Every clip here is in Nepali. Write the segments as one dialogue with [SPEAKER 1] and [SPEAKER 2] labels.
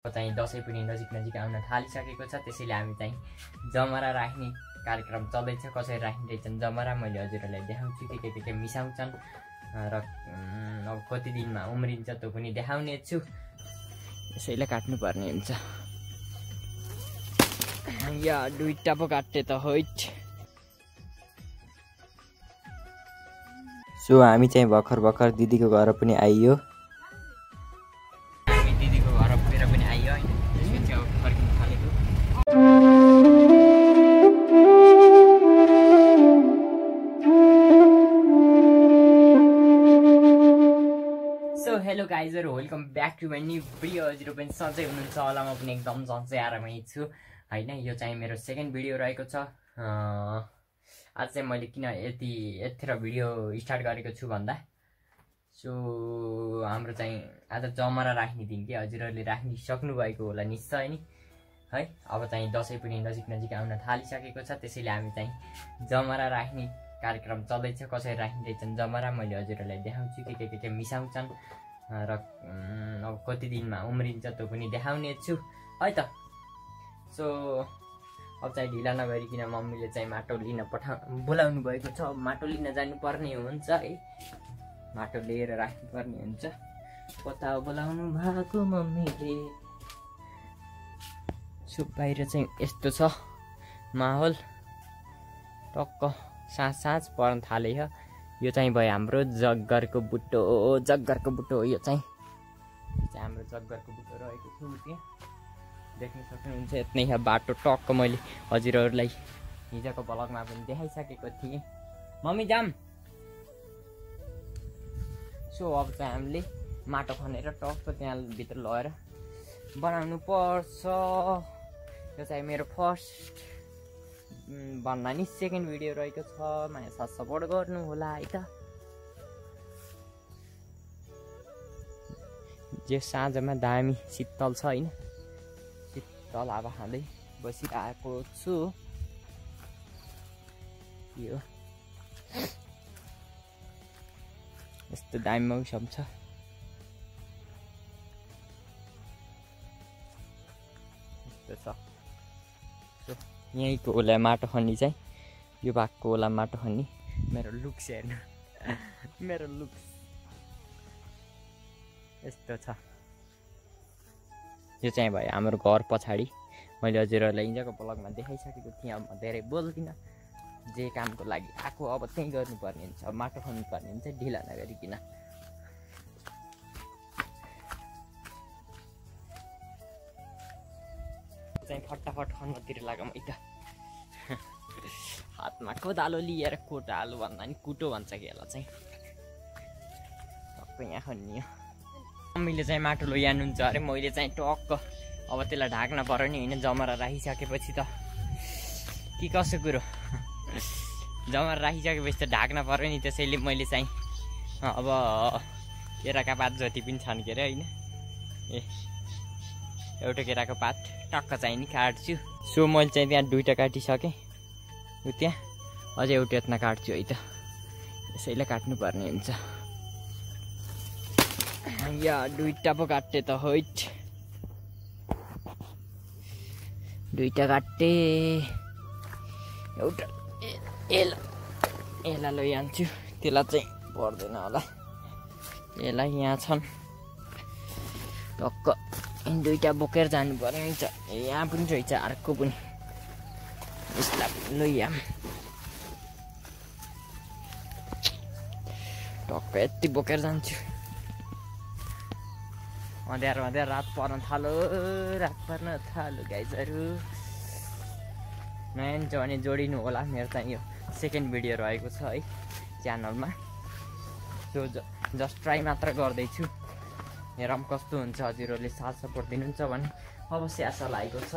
[SPEAKER 1] चाहिँ दसैँ पनि नजिक आउन थालिसकेको छ। त्यसैले हामी चाहिँ जमरा राख्ने कार्यक्रम चल्दैछ। कसरी राख्ने रहेछन् जमरा मैले हजुरहरूलाई देखाउँछु। के मिसाउँछन् र अब कति दिनमा उम्रिन्छ त्यो पनि देखाउने छु। यसैले काट्नुपर्ने हुन्छ। या दुईटा पो काट्टे त होइट।
[SPEAKER 2] सो हामी चाहिँ भर्खर दिदीको घर पनि आइयो।
[SPEAKER 1] दिदीको घर पुगेर पनि आइयो हैन। त्यसपछि अब फर्किन थालेको। सो हेलो गाइजहरु, welcome back to my new video. हजुर पनि सधैँ हुनुहुन्छ होला, म पनि एकदम सधैँ आरामै छु हैन। यो चाहिँ मेरो सेकेन्ड भिडियो रहेको छ। आज चाहिँ मैले किन यतिखेर भिडियो स्टार्ट गरेको छु भन्दा, सो हाम्रो चाहिँ आज जमरा राख्ने दिन कि हजुरहरूले राख्न सक्नुभएको होला निश्चय नि है। अब चाहिँ दसैँ पनि नजिक आउन थालिसकेको छ। त्यसैले हामी चाहिँ जमरा राख्ने कार्यक्रम चल्दैछ। कसरी राख्ने रहेछन् जमरा मैले हजुरहरूलाई देखाउँछु। के मिसाउँछन् र अब कति दिनमा उम्रिन्छ त्यो पनि देखाउने छु है त। सो अब चाहिँ ढिला नगरिकन मम्मीले चाहिँ माटो लिन बोलाउनु भएको छ। माटो लिन जानुपर्ने हुन्छ है, माटो लिएर राख्नुपर्ने हुन्छ। कता बोलाउनु भएको मम्मीले। सो बाहिर चाहिँ यस्तो छ माहौल, टक्क साँझ पर्न थाले हो। यो चाहिँ भयो हाम्रो जग्गरको बुट्टो हो। यो चाहिँ हाम्रो जग्गरको बुट्टो रहेको छु। त्यहाँ देख्न सक्नुहुन्छ यति नै बाटो टक्क मैले हजुरहरूलाई हिजोको ब्लगमा पनि देखाइसकेको थिएँ। मम्मी जाम। सो अब चाहिँ हामीले माटो खनेर टक्क त्यहाँ भित्र लगेर बनाउनु पर्छ। यो चाहिँ मेरो फर्स्ट भन्दा नि सेकेन्ड भिडियो रहेको छ। माया साथ सपोर्ट गर्नु होला है त। जे साँझमा दामी शीतल छ हैन, शीतल हावा खाँदै बसिरहेको छु। यो यस्तो दामी मौसम छ। यस्तो छ। सो यहीँको होला माटो खन्नी चाहिँ, यो भागको होला माटो खन्नी। मेरो लुक्स हेर्नु, मेरो लुक्स यस्तो छ। यो चाहिँ भयो हाम्रो घर पछाडि। मैले हजुरहरूलाई हिजोको ब्लगमा देखाइसकेको थिएँ। अब म धेरै बोल्दिनँ। जे कामको लागि आएको अब त्यहीँ गर्नुपर्ने हुन्छ। अब माटो खन्नुपर्ने हुन्छ ढिला नगरिकन। चाहिँ फटाफट खन्नतिर लागौँ है त। हातमा कोदालो लिएर कोटालो भन्दा नि कुटो भन्छ कि यसलाई चाहिँ। टक्क यहाँ खन्नियो। मम्मीले चाहिँ माटो लैजानुहुन्छ अरे। मैले चाहिँ टक्क अब त्यसलाई ढाक्न पर्यो नि होइन। जमरा राखिसकेपछि त के कसो कुरो, जमरा राखिसकेपछि त ढाक्न पर्यो नि। त्यसैले मैले चाहिँ अब केराका पात जति पनि छन् के अरे होइन, एउटा केराको पात टक्क चाहिँ नि काट्छु। सो मैले चाहिँ त्यहाँ दुईवटा काटिसकेँ। त्यहाँ अझै एउटा यत्न काट्छु है त। यसैले काट्नुपर्ने हुन्छ। या दुईवटा पो काट्टे त होइट। दुईवटा काट्टे। एउटा यसलाई लैजान्छु। त्यसलाई चाहिँ पर्दैन होला। यसलाई यहाँ छन् टक्क दुईवटा बोकेर जानु पर्ने हुन्छ। यहाँ पनि रहेछ अर्को पनि, यसलाई लैजाम। टक्क यति बोकेर जान्छु। अँध्यारो रात पर्न थालो गाइजहरू। नयाँ छ भने जोडिनु होला। मेरो चाहिँ यो सेकेन्ड भिडियो रहेको छ है च्यानलमा। सो जस्ट ट्राई मात्र गर्दैछु। हेरौँ कस्तो हुन्छ। हजुरहरूले साथ सपोर्ट दिनुहुन्छ भने अवश्य आशा लागेको छ।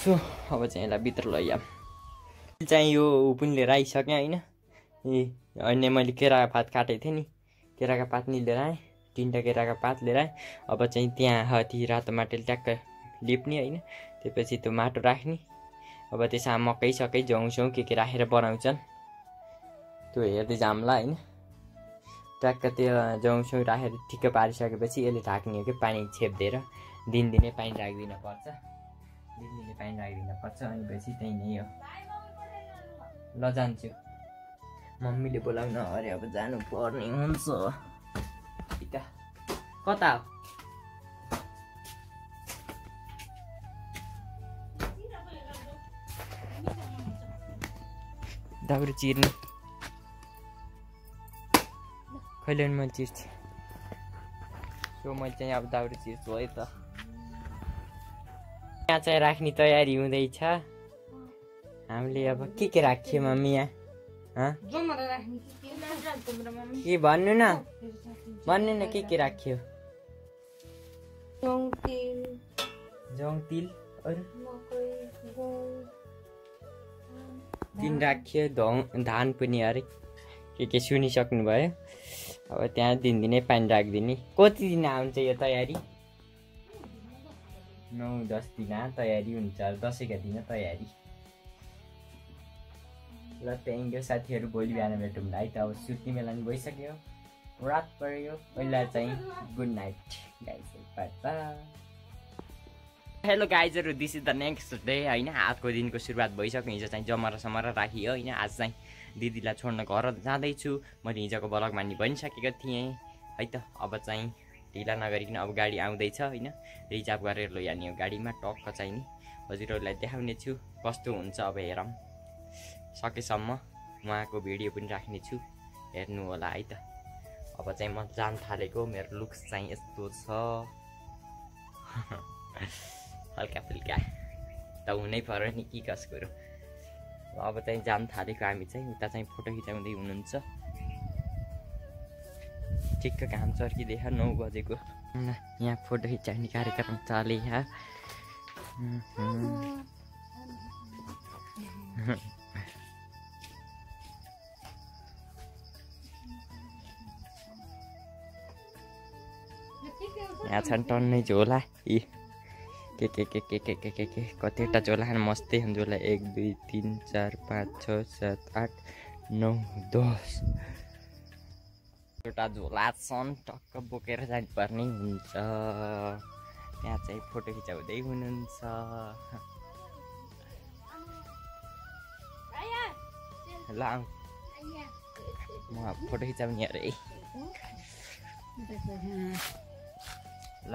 [SPEAKER 1] सो अब चाहिँ यसलाई भित्र लैजाम। चाहिँ यो पनि लिएर आइसकेँ होइन। अनि मैले केराको पात काटेको थिएँ नि, केराको पात नि लिएर आएँ। 3टा केराको पात लिएर आएँ। अब चाहिँ त्यहाँ हती रातो माटोले ट्याक्क लिप्ने होइन। त्यसपछि त्यो माटो राख्ने। अब त्यसमा मकै सकै जौँ के राखेर बनाउँछन् त्यो हेर्दै जाम्ला होइन। ट्याक्क त्यो जौँसौँ राखेर ठिक्क पारिसकेपछि यसले ढाक्ने हो कि पानी छेप्दिएर दिनदिनै पानी राखिदिन पर्छ। दिनदिनै पानी राखिदिन पर्छ। अनि पछि त्यही नै हो। ल जान्छु, मम्मीले बोलाउन अरे अब जानु पर्ने हुन्छ। कता हो? दाउरा चिर्ने खैले पनि मैले चिर्छु। सो मैले चाहिँ अब दाउरा चिर्छु है त। यहाँ चाहिँ राख्ने तयारी हुँदैछ। हामीले अब के राख्यो मम्मी यहाँ? के भन्नु न, भन्नु न के राख्यो? जौतिल अरू तिन राख्यो। धान पनि अरे के सुनिसक्नु भयो। अब त्यहाँ दिनदिनै पानी राखिदिने। कति दिन आउँछ यो तयारी? 9-10 दिन तयारी हुन्छ। दसैँका दिन तयारी। ल थ्याङ्क यू साथीहरू, भोलि बिहान भेटौँला है त। अब सुत्ने बेला नि भइसक्यो, रात पर्यो। पहिला चाहिँ good night guys, bye bye. Hello गाइजहरू, this is the next day होइन। आजको दिनको सुरुवात भइसक्यो। हिजो चाहिँ जमरा समरा राखियो होइन। आज चाहिँ दिदीलाई छोड्न घर जाँदैछु। मैले हिजोको ब्लगमा नि भनिसकेको थिएँ है त। अब चाहिँ ढिला नगरिकन अब गाडी आउँदैछ होइन। रिजर्भ गरेर लैजाने हो गाडीमा। टक्क चाहिँ नि हजुरहरूलाई देखाउने छु कस्तो हुन्छ। अब हेरौँ, सकेसम्म उहाँको भिडियो पनि राख्ने छु, हेर्नु होला है त। अब चाहिँ म जान थालेको। मेरो लुक्स चाहिँ यस्तो छ, हल्का फुल्का त हुनै पर्यो नि के कस कुरो। अब चाहिँ जान थालेको हामी चाहिँ। उता चाहिँ फोटो खिचाउँदै हुनुहुन्छ। ठिक्क घाम चर्किँदैछ 9 बजेको। यहाँ फोटो खिचाउने कार्यक्रम चले। यहाँ छन् टन्नै झोला। के कतिवटा झोला मस्तै झोला। 1 2 3 4 5 6 7 8 9 10 एउटा झोला छन्। टक्क बोकेर जानुपर्ने हुन्छ। त्यहाँ चाहिँ फोटो खिचाउँदै हुनुहुन्छ। ल म फोटो खिचाउने अरे ल।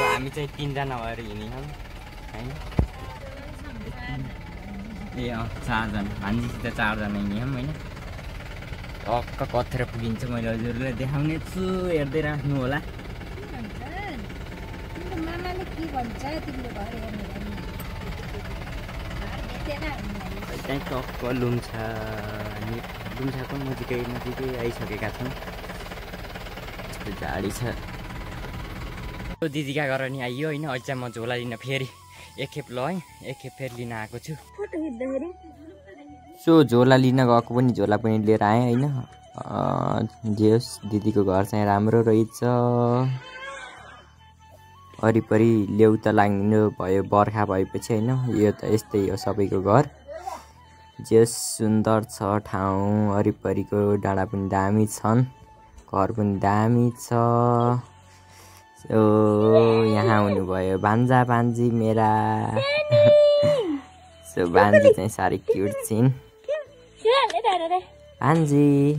[SPEAKER 1] हामी चाहिँ 3 जना भएर हिँड्यौँ होइन। ए 4 जना, भान्जीसित 4 जना हिँड्यौँ होइन। टक्क कथेर पुगिन्छ मैले हजुरलाई देखाउने छु, हेर्दै राख्नु होला। त्यहाँ टक्क लुम्छाको नजिकै आइसकेका छौँ। झाडी छ। दिदीका घर नि आइयो होइन। अहिले चाहिँ म झोला लिन फेरि एकखेप ल है, एकखेप फेरि लिन आएको छु। सो झोला लिन गएको पनि झोला पनि लिएर आएँ होइन। जे होस् दिदीको घर चाहिँ राम्रो रहेछ। वरिपरि लेउ त लाग्नु भयो बर्खा भएपछि होइन। यो त यस्तै हो सबैको घर। जे सुन्दर छ ठाउँ। वरिपरिको डाँडा पनि दामी छन्, घर पनि दामी छ। यहाँ हुनुभयो भान्जा भान्जी मेरा। सो भान्जी चाहिँ साह्रै क्युट छिन्। भान्जी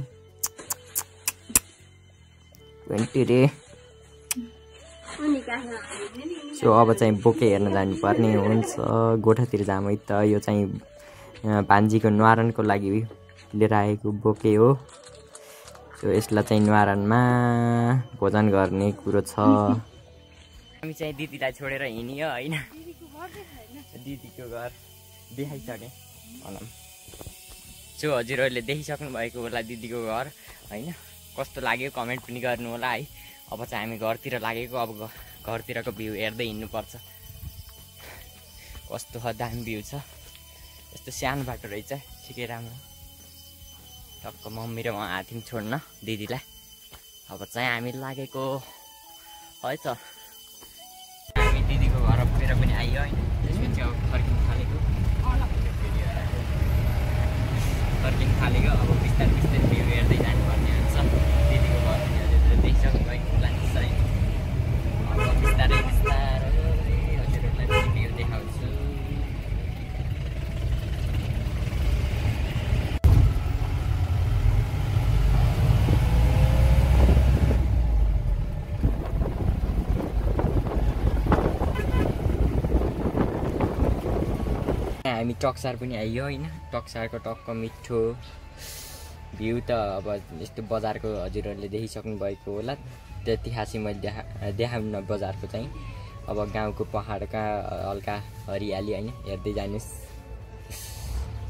[SPEAKER 1] रे। सो अब चाहिँ बोके हेर्न जानुपर्ने हुन्छ। गोठातिर जाम है त। यो चाहिँ भान्जीको न्वारानको लागि लिएर आएको बोके हो। सो यसलाई चाहिँ न्वारानमा भोजन गर्ने कुरो छ। हामी चाहिँ दिदीलाई छोडेर हिँड्यो होइन। दिदीको घर देखाइसकेँ भनौँ। सो हजुरहरूले देखिसक्नु भएको होला दिदीको घर होइन। कस्तो लाग्यो कमेन्ट पनि गर्नु होला है। अब चाहिँ हामी घरतिर लागेको। अब घरतिरको भ्यू हेर्दै हिँड्नुपर्छ। कस्तो दामी भ्यू छ। यस्तो सानो बाटो रहेछ, ठिकै राम्रो। टक्क मम्मी र म आथ्यौँ छोड्न दिदीलाई। अब चाहिँ हामी लागेको है त, हामी दिदीको घरतिर पनि आइयो होइन। त्यसपछि अब फर्किन थालेको। अब बिस्तारै बिस्तारै भ्यू हेर्दै जानुपर्ने हुन्छ। दिदीको घर पनि हजुरहरूले देखिसक्नु भएको लान्छ। अब बिस्तारै बिस्तारै हजुरहरूलाई पनि भ्यू देखाउँछु। हामी टक्सार पनि आइयो होइन। टक्सारको टक्क मिठो भ्यू त अब यस्तो बजारको हजुरहरूले देखिसक्नु भएको होला। त्यति खासै मैले देखाउन बजारको चाहिँ। अब गाउँको पहाडका हल्का हरियाली होइन, हेर्दै जानुहोस्।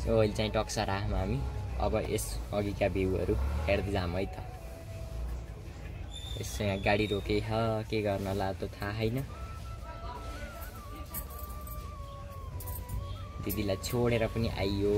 [SPEAKER 1] सो अहिले चाहिँ टक्सार आयौँ हामी। अब यस अघिका भ्यूहरू हेर्दै जाऊँ है त। यसो यहाँ गाडी रोके के गर्न ला त थाहा छैन। दिदीलाई छोडेर पनि आइयो।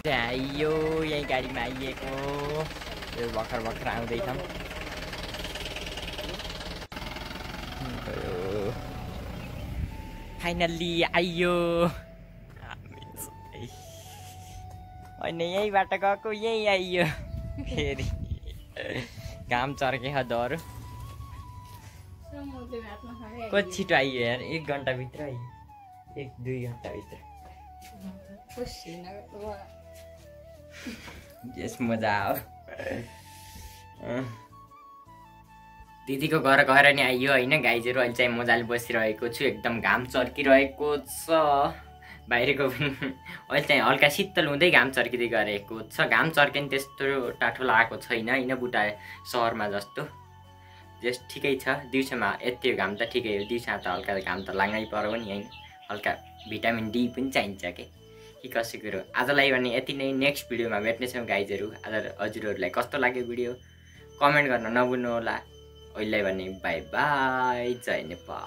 [SPEAKER 1] आइयो यही गाडीमा आइएको। यो भर्खर भर्खर आउँदैछौँ। फाइनल्ली आइयो। होइन यही बाटो गएको, यही आइयो फेरि। घाम चर्के डर कति छिटो आइयो यार। 1 घन्टाभित्र आइयो, 1-2 घन्टाभित्र। यस मजा आयो। दिदीको घर गएर नि आइयो होइन। गाइजहरू अहिले चाहिँ मजाले बसिरहेको छु। एकदम घाम चर्किरहेको छ बाहिरको पनि। अहिले चाहिँ हल्का शीतल हुँदै घाम चर्किँदै गरेको छ। घाम चर्के नि त्यस्तो टाठो लागेको छैन होइन, बुटा सहरमा जस्तो। जस ठिकै छ। दिउँसोमा यति घाम त ठिकै हो। दिउँसोमा त हल्का घाम त लाग्नै पर्यो नि होइन। हल्का भिटामिन डी पनि चाहिन्छ कि कसै कुरो। आजलाई भने यति नै। नेक्स्ट भिडियोमा भेट्नेछौँ गाइजहरू। आज हजुरहरूलाई कस्तो लाग्यो भिडियो कमेन्ट गर्न नभुल्नु होला। अहिले भने बाई बाई। जय नेपाल।